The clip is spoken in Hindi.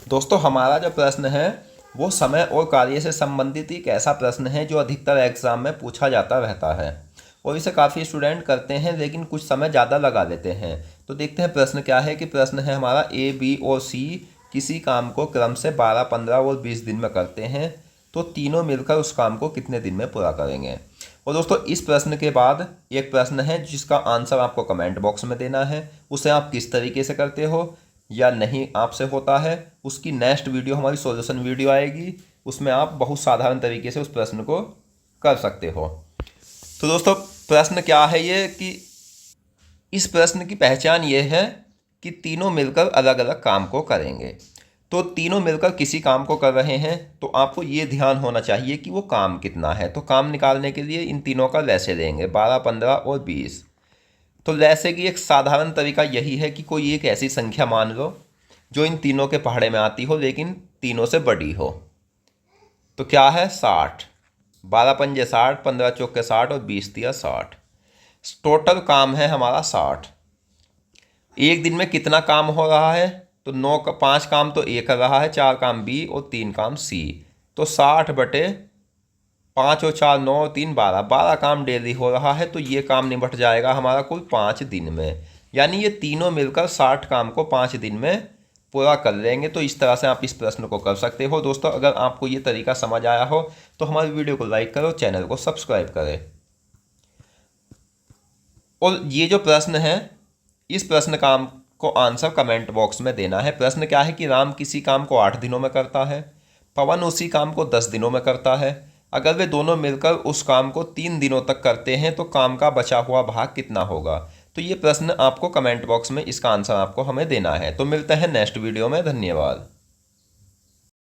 दोस्तों हमारा जो प्रश्न है वो समय और कार्य से संबंधित एक ऐसा प्रश्न है जो अधिकतर एग्जाम में पूछा जाता रहता है और इसे काफ़ी स्टूडेंट करते हैं, लेकिन कुछ समय ज़्यादा लगा लेते हैं। तो देखते हैं प्रश्न क्या है। कि प्रश्न है हमारा, ए, बी और सी किसी काम को क्रम से 12, 15 और 20 दिन में करते हैं, तो तीनों मिलकर उस काम को कितने दिन में पूरा करेंगे। और दोस्तों इस प्रश्न के बाद एक प्रश्न है जिसका आंसर आपको कमेंट बॉक्स में देना है। उसे आप किस तरीके से करते हो या नहीं आपसे होता है, उसकी नेक्स्ट वीडियो हमारी सॉल्यूशन वीडियो आएगी, उसमें आप बहुत साधारण तरीके से उस प्रश्न को कर सकते हो। तो दोस्तों प्रश्न क्या है ये, कि इस प्रश्न की पहचान ये है कि तीनों मिलकर अलग अलग काम को करेंगे। तो तीनों मिलकर किसी काम को कर रहे हैं, तो आपको ये ध्यान होना चाहिए कि वो काम कितना है। तो काम निकालने के लिए इन तीनों का लैसे देंगे, 12, 15 और 20। तो लैसे की एक साधारण तरीका यही है कि कोई एक ऐसी संख्या मान लो जो इन तीनों के पहाड़े में आती हो लेकिन तीनों से बड़ी हो। तो क्या है, 60। 12 पंजे 60, 15 चौके 60 और 20 दिया 60। टोटल काम है हमारा 60। एक दिन में कितना काम हो रहा है, तो 9 का 5 काम तो ए कर रहा है, 4 काम बी और 3 काम सी। तो 60/5 और 4 9 और 3 12, 12 काम डेली हो रहा है। तो ये काम निपट जाएगा हमारा कुल 5 दिन में। यानी ये तीनों मिलकर 60 काम को 5 दिन में पूरा कर लेंगे। तो इस तरह से आप इस प्रश्न को कर सकते हो। दोस्तों अगर आपको ये तरीका समझ आया हो तो हमारी वीडियो को लाइक करो, चैनल को सब्सक्राइब करें। और ये जो प्रश्न है, इस प्रश्न का को आंसर कमेंट बॉक्स में देना है। प्रश्न क्या है कि राम किसी काम को 8 दिनों में करता है, पवन उसी काम को 10 दिनों में करता है। अगर वे दोनों मिलकर उस काम को 3 दिनों तक करते हैं तो काम का बचा हुआ भाग कितना होगा। तो ये प्रश्न आपको कमेंट बॉक्स में इसका आंसर आपको हमें देना है। तो मिलते हैं नेक्स्ट वीडियो में। धन्यवाद।